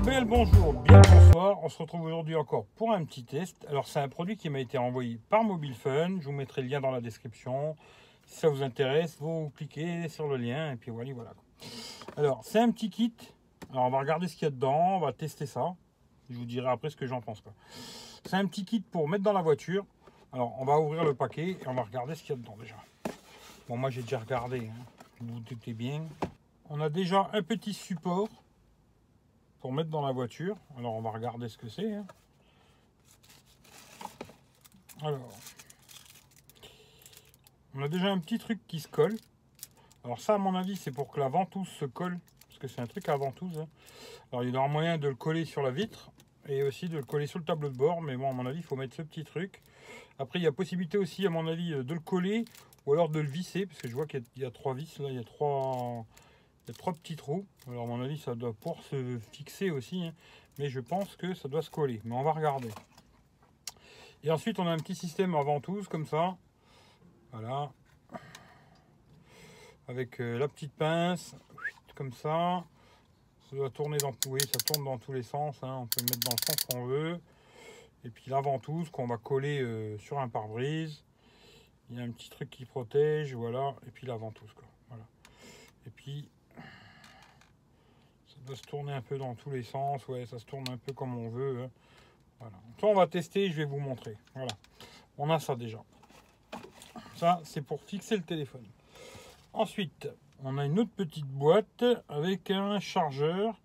Bien le bonjour, bien le bonsoir. On se retrouve aujourd'hui encore pour un petit test. Alors c'est un produit qui m'a été envoyé par Mobile Fun. Je vous mettrai le lien dans la description. Si ça vous intéresse, vous cliquez sur le lien et puis voilà. Alors c'est un petit kit. Alors on va regarder ce qu'il y a dedans. On va tester ça. Je vous dirai après ce que j'en pense. C'est un petit kit pour mettre dans la voiture. Alors on va ouvrir le paquet et on va regarder ce qu'il y a dedans déjà. Bon, moi j'ai déjà regardé, hein. Vous vous doutez bien. On a déjà un petit support pour mettre dans la voiture. Alors on va regarder ce que c'est, hein. Alors on a déjà un petit truc qui se colle. Alors ça à mon avis c'est pour que la ventouse se colle, parce que c'est un truc à ventouse, hein. Alors il y aura moyen de le coller sur la vitre et aussi de le coller sur le tableau de bord, mais bon à mon avis il faut mettre ce petit truc. Après il y a possibilité aussi à mon avis de le coller ou alors de le visser, parce que je vois qu'il y a 3 vis là, il y a trois petits trous. Alors à mon avis ça doit pouvoir se fixer aussi, hein. Mais je pense que ça doit se coller, mais on va regarder. Et ensuite on a un petit système à ventouse comme ça, voilà, avec la petite pince comme ça. Ça doit tourner dans, oui, ça tourne dans tous les sens, hein. On peut le mettre dans le sens qu'on veut. Et puis la ventouse qu'on va coller sur un pare-brise. Il y a un petit truc qui protège, voilà. Et puis la ventouse, quoi. Voilà. Et puis ça doit se tourner un peu dans tous les sens. Ouais, ça se tourne un peu comme on veut, hein. Voilà. Ça, on va tester. Je vais vous montrer. Voilà. On a ça déjà. Ça, c'est pour fixer le téléphone. Ensuite, on a une autre petite boîte avec un chargeur.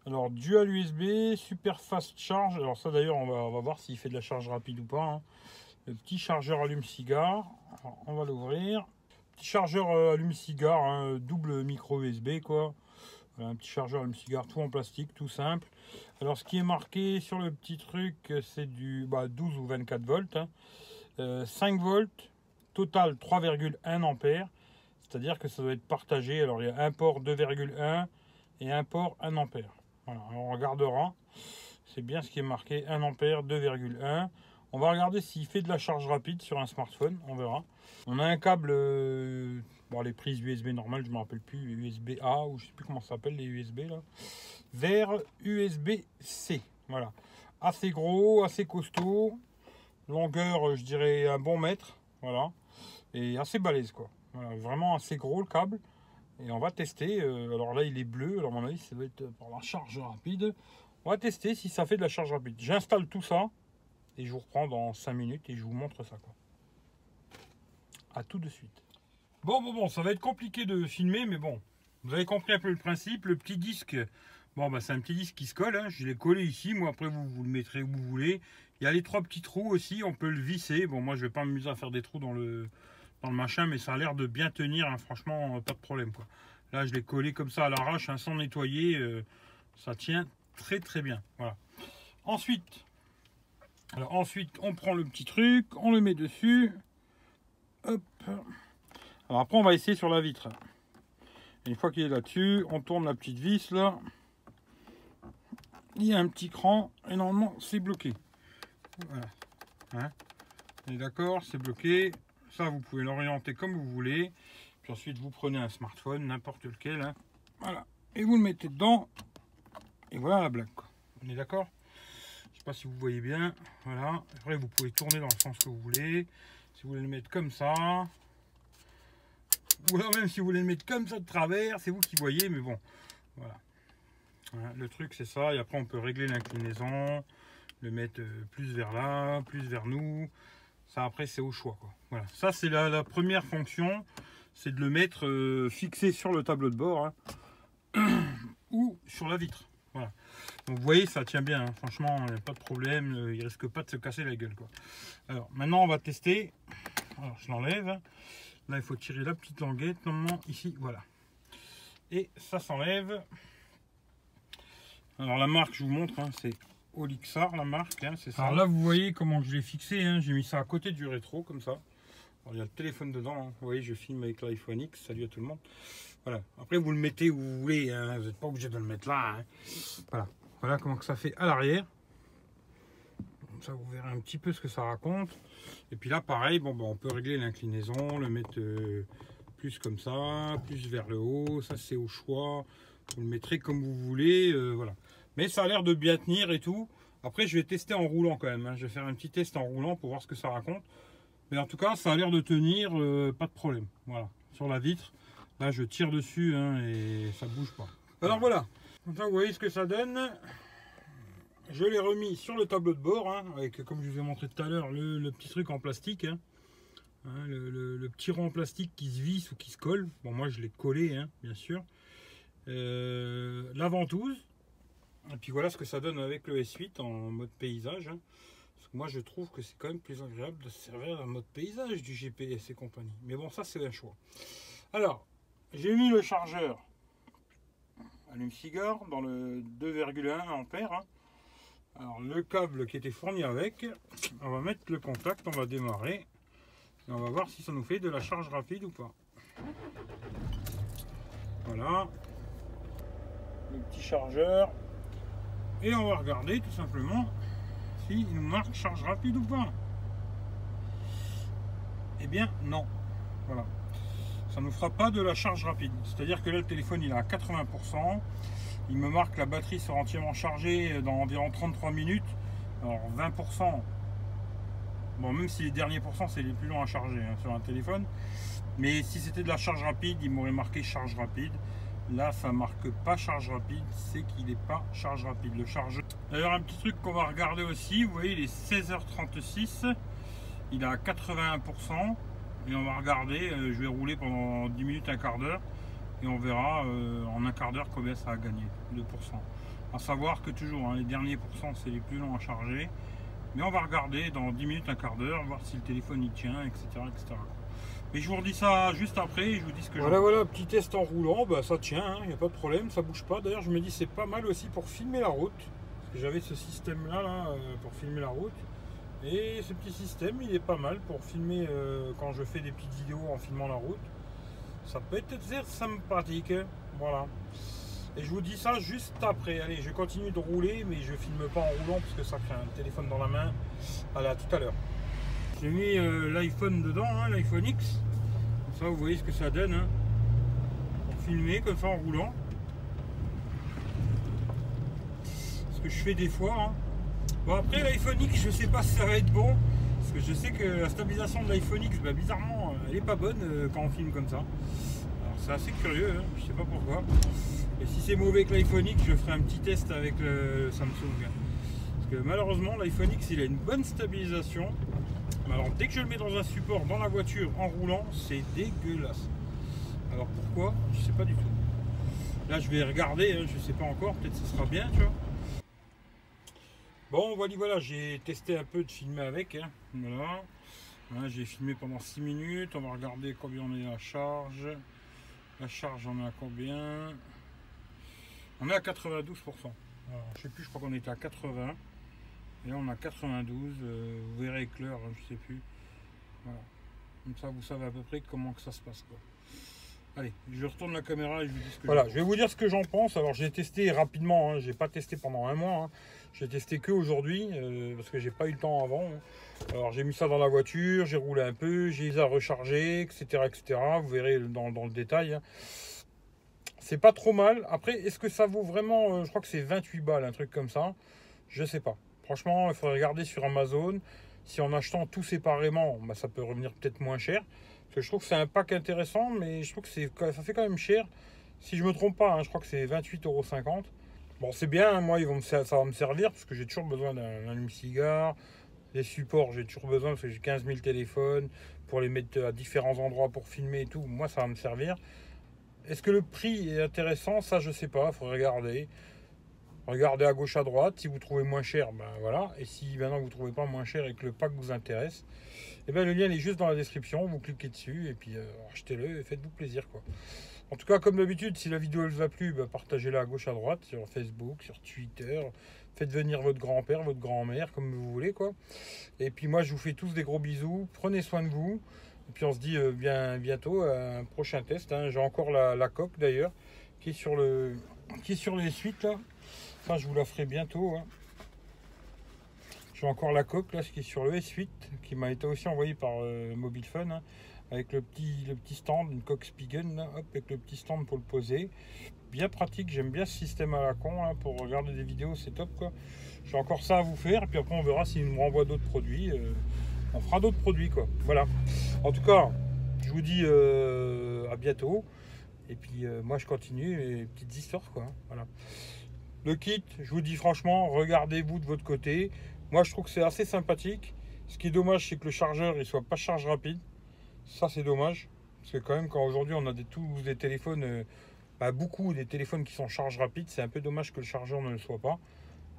Alors, dual USB, super fast charge. Alors ça, d'ailleurs, on va voir s'il fait de la charge rapide ou pas, hein. Le petit chargeur allume-cigare. On va l'ouvrir. Petit chargeur allume-cigare, hein, double micro USB, quoi. Voilà, un petit chargeur allume-cigare, tout en plastique, tout simple. Alors, ce qui est marqué sur le petit truc, c'est du 12 ou 24 volts, hein. 5 volts, total 3,1 ampères. C'est-à-dire que ça doit être partagé. Alors, il y a un port 2,1 et un port 1 ampère. Voilà, alors on regardera. C'est bien ce qui est marqué, 1 ampère, 2,1. On va regarder s'il fait de la charge rapide sur un smartphone, on verra. On a un câble, bon, les prises USB normales, je ne me rappelle plus, USB-A, ou je ne sais plus comment ça s'appelle les USB là, vers USB-C. Voilà, assez gros, assez costaud, longueur, je dirais un bon mètre, voilà, et assez balèze quoi. Voilà, vraiment assez gros le câble. Et on va tester. Alors là, il est bleu. Alors, à mon avis, ça doit être pour la charge rapide. On va tester si ça fait de la charge rapide. J'installe tout ça et je vous reprends dans 5 minutes et je vous montre ça, quoi. À tout de suite. Bon, ça va être compliqué de filmer, mais bon, vous avez compris un peu le principe. Le petit disque, bon, c'est un petit disque qui se colle, hein. Je l'ai collé ici. Moi, après, vous le mettrez où vous voulez. Il y a les 3 petits trous aussi. On peut le visser. Bon, moi, je vais pas m'amuser à faire des trous dans le machin, mais ça a l'air de bien tenir, hein. Franchement, pas de problème, quoi. Là je l'ai collé comme ça à l'arrache, hein, sans nettoyer, ça tient très bien. Voilà. Ensuite on prend le petit truc, on le met dessus, hop. Alors après on va essayer sur la vitre. Et une fois qu'il est là-dessus, on tourne la petite vis là, il y a un petit cran et normalement c'est bloqué. Voilà, hein. On est d'accord, c'est bloqué. Ça, vous pouvez l'orienter comme vous voulez. Puis ensuite, vous prenez un smartphone, n'importe lequel, hein. Voilà. Et vous le mettez dedans. Et voilà la blague, quoi. On est d'accord? Je sais pas si vous voyez bien. Voilà. Après, vous pouvez tourner dans le sens que vous voulez. Si vous voulez le mettre comme ça. Ou alors même si vous voulez le mettre comme ça de travers, c'est vous qui voyez, mais bon. Voilà. Voilà, le truc, c'est ça. Et après, on peut régler l'inclinaison. Le mettre plus vers là, plus vers nous. Ça, après, c'est au choix, quoi. Voilà. Ça, c'est la première fonction. C'est de le mettre fixé sur le tableau de bord, hein, ou sur la vitre. Voilà. Donc, vous voyez, ça tient bien, hein. Franchement, il n'y a pas de problème. Il risque pas de se casser la gueule, quoi. Alors, maintenant, on va tester. Alors, je l'enlève. Là, il faut tirer la petite languette. Normalement, ici, voilà. Et ça s'enlève. Alors, la marque, je vous montre, hein, c'est Olixar, la marque, hein, c'est ça. Alors là, vous voyez comment je l'ai fixé, hein. J'ai mis ça à côté du rétro, comme ça. Alors, il y a le téléphone dedans, hein. Vous voyez, je filme avec l'iPhone X. Salut à tout le monde. Voilà. Après, vous le mettez où vous voulez, hein. Vous n'êtes pas obligé de le mettre là, hein. Voilà. Voilà comment que ça fait à l'arrière. Comme ça, vous verrez un petit peu ce que ça raconte. Et puis là, pareil, bon, on peut régler l'inclinaison, le mettre plus comme ça, plus vers le haut. Ça, c'est au choix. Vous le mettrez comme vous voulez. Voilà. Mais ça a l'air de bien tenir et tout. Après, je vais tester en roulant quand même, hein. Je vais faire un petit test en roulant pour voir ce que ça raconte. Mais en tout cas, ça a l'air de tenir, pas de problème. Voilà, sur la vitre. Là, je tire dessus, hein, et ça bouge pas. Alors voilà, comme ça, vous voyez ce que ça donne. Je l'ai remis sur le tableau de bord, hein, avec, comme je vous ai montré tout à l'heure, le petit truc en plastique. Hein. Hein, le petit rond en plastique qui se visse ou qui se colle. Bon, moi, je l'ai collé, hein, bien sûr. La ventouse. Et puis voilà ce que ça donne avec le S8 en mode paysage. Hein. Parce que moi, je trouve que c'est quand même plus agréable de se servir en mode paysage du GPS et compagnie. Mais bon, ça, c'est un choix. Alors, j'ai mis le chargeur allume-cigare dans le 2,1 ampères. Hein. Alors le câble qui était fourni avec, on va mettre le contact, on va démarrer et on va voir si ça nous fait de la charge rapide ou pas. Voilà le petit chargeur et on va regarder tout simplement s'il nous marque charge rapide ou pas. Eh bien non, voilà, ça ne nous fera pas de la charge rapide, c'est à dire que là le téléphone il est à 80%. Il me marque que la batterie sera entièrement chargée dans environ 33 minutes. Alors 20%, bon, même si les derniers pourcents c'est les plus longs à charger, hein, sur un téléphone. Mais si c'était de la charge rapide, il m'aurait marqué charge rapide. Là, ça marque pas charge rapide, c'est qu'il n'est pas charge rapide. Le chargeur. D'ailleurs, un petit truc qu'on va regarder aussi, vous voyez, il est 16h36, il est à 81%. Et on va regarder, je vais rouler pendant 10 minutes, un quart d'heure. Et on verra en un quart d'heure combien ça a gagné, 2%. À savoir que toujours, hein, les derniers pourcents, c'est les plus longs à charger. Mais on va regarder dans 10 minutes, un quart d'heure, voir si le téléphone y tient, etc. etc. Et je vous redis ça juste après, je vous dis ce que voilà, petit test en roulant, bah, ça tient, il n'y a pas de problème, ça bouge pas. D'ailleurs, je me dis c'est pas mal aussi pour filmer la route. Parce que j'avais ce système-là pour filmer la route. Et ce petit système, il est pas mal pour filmer quand je fais des petites vidéos en filmant la route. Ça peut être sympathique, voilà. Et je vous dis ça juste après. Allez, je continue de rouler, mais je filme pas en roulant parce que ça fait un téléphone dans la main. Allez, à tout à l'heure. J'ai mis l'iPhone dedans, hein, l'iPhone X. Comme ça, vous voyez ce que ça donne. Hein, pour filmer comme ça en roulant. Ce que je fais des fois. Hein. Bon, après, l'iPhone X, je sais pas si ça va être bon. Parce que je sais que la stabilisation de l'iPhone X, bah, bizarrement, elle est pas bonne quand on filme comme ça. Alors c'est assez curieux, hein, je sais pas pourquoi. Et si c'est mauvais que l'iPhone X, je ferai un petit test avec le Samsung. Parce que malheureusement, l'iPhone X, il a une bonne stabilisation. Mais alors dès que je le mets dans un support, dans la voiture, en roulant, c'est dégueulasse. Alors pourquoi? Je sais pas du tout. Là, je vais regarder, hein, je sais pas encore, peut-être que ça sera bien, tu vois. Bon, voilà, j'ai testé un peu de filmer avec. Hein. Voilà. Voilà, j'ai filmé pendant 6 minutes. On va regarder combien on est à la charge. La charge, on est à combien? On est à 92%. Alors, je sais plus, je crois qu'on était à 80. Et là, on a 92. Vous verrez avec l'heure, je sais plus. Voilà. Comme ça, vous savez à peu près comment que ça se passe, quoi. Allez, je retourne la caméra et je vous dis ce que voilà, je vais vous dire ce que j'en pense. Alors j'ai testé rapidement, hein, j'ai pas testé pendant un mois, hein. J'ai testé que aujourd'hui parce que j'ai pas eu le temps avant. Hein. Alors j'ai mis ça dans la voiture, j'ai roulé un peu, j'ai les à recharger, etc., etc. Vous verrez dans le détail. Hein. C'est pas trop mal. Après, est-ce que ça vaut vraiment, je crois que c'est 28 balles, un truc comme ça. Je sais pas. Franchement, il faudrait regarder sur Amazon. Si en achetant tout séparément, bah, ça peut revenir peut-être moins cher. Parce que je trouve que c'est un pack intéressant, mais je trouve que ça fait quand même cher. Si je me trompe pas, hein, je crois que c'est 28,50 €. Bon, c'est bien, hein, moi, ça va me servir, parce que j'ai toujours besoin d'un allume-cigare. Les supports, j'ai toujours besoin, parce que j'ai 15 000 téléphones, pour les mettre à différents endroits pour filmer et tout. Moi, ça va me servir. Est-ce que le prix est intéressant? Ça, je sais pas, il faut regarder. Regardez à gauche, à droite. Si vous trouvez moins cher, ben voilà. Et si maintenant vous ne trouvez pas moins cher et que le pack vous intéresse, eh ben, le lien est juste dans la description. Vous cliquez dessus et puis achetez-le et faites-vous plaisir, quoi. En tout cas, comme d'habitude, si la vidéo vous a plu, ben, partagez-la à gauche, à droite, sur Facebook, sur Twitter. Faites venir votre grand-père, votre grand-mère, comme vous voulez, quoi. Et puis moi, je vous fais tous des gros bisous. Prenez soin de vous. Et puis on se dit bientôt à un prochain test. Hein. J'ai encore la coque d'ailleurs qui est sur les suites là. Enfin, je vous la ferai bientôt. Hein. J'ai encore la coque là, qui est sur le S8, qui m'a été aussi envoyé par Mobile Fun. Hein. avec le petit stand, une coque Spigen, là, hop, avec le petit stand pour le poser. Bien pratique, j'aime bien ce système à la con, hein, pour regarder des vidéos, c'est top quoi. J'ai encore ça à vous faire, et puis après on verra s'il nous renvoie d'autres produits. On fera d'autres produits quoi. Voilà. En tout cas, je vous dis à bientôt. Et puis moi je continue les petites histoires quoi. Voilà. Le kit, je vous dis franchement, regardez-vous de votre côté. Moi je trouve que c'est assez sympathique. Ce qui est dommage, c'est que le chargeur il soit pas charge rapide. Ça c'est dommage. Parce que quand même quand aujourd'hui on a tous des téléphones, beaucoup des téléphones qui sont charge rapide, c'est un peu dommage que le chargeur ne le soit pas.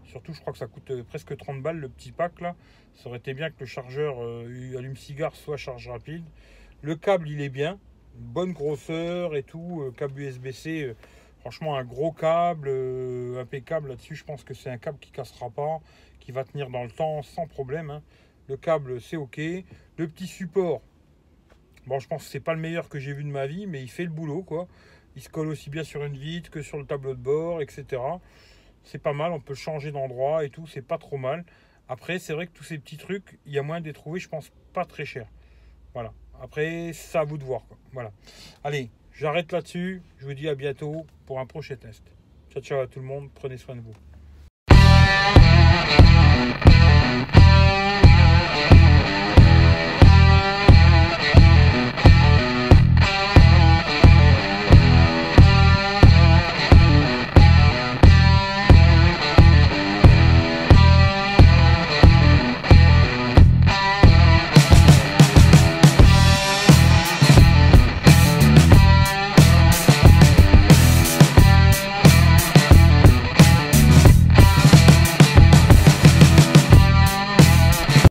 Surtout, je crois que ça coûte presque 30 balles le petit pack là. Ça aurait été bien que le chargeur allume-cigare soit charge rapide. Le câble, il est bien, bonne grosseur et tout. Câble USB-C, franchement, un gros câble, impeccable là-dessus. Je pense que c'est un câble qui cassera pas, qui va tenir dans le temps sans problème, hein. Le câble, c'est ok. Le petit support, bon, je pense que c'est pas le meilleur que j'ai vu de ma vie, mais il fait le boulot quoi. Il se colle aussi bien sur une vitre que sur le tableau de bord, etc. C'est pas mal, on peut changer d'endroit et tout, c'est pas trop mal. Après, c'est vrai que tous ces petits trucs, il y a moyen de les trouver, je pense, pas très cher. Voilà. Après, c'est à vous de voir, quoi. Voilà. Allez, j'arrête là-dessus. Je vous dis à bientôt pour un prochain test. Ciao, ciao à tout le monde. Prenez soin de vous.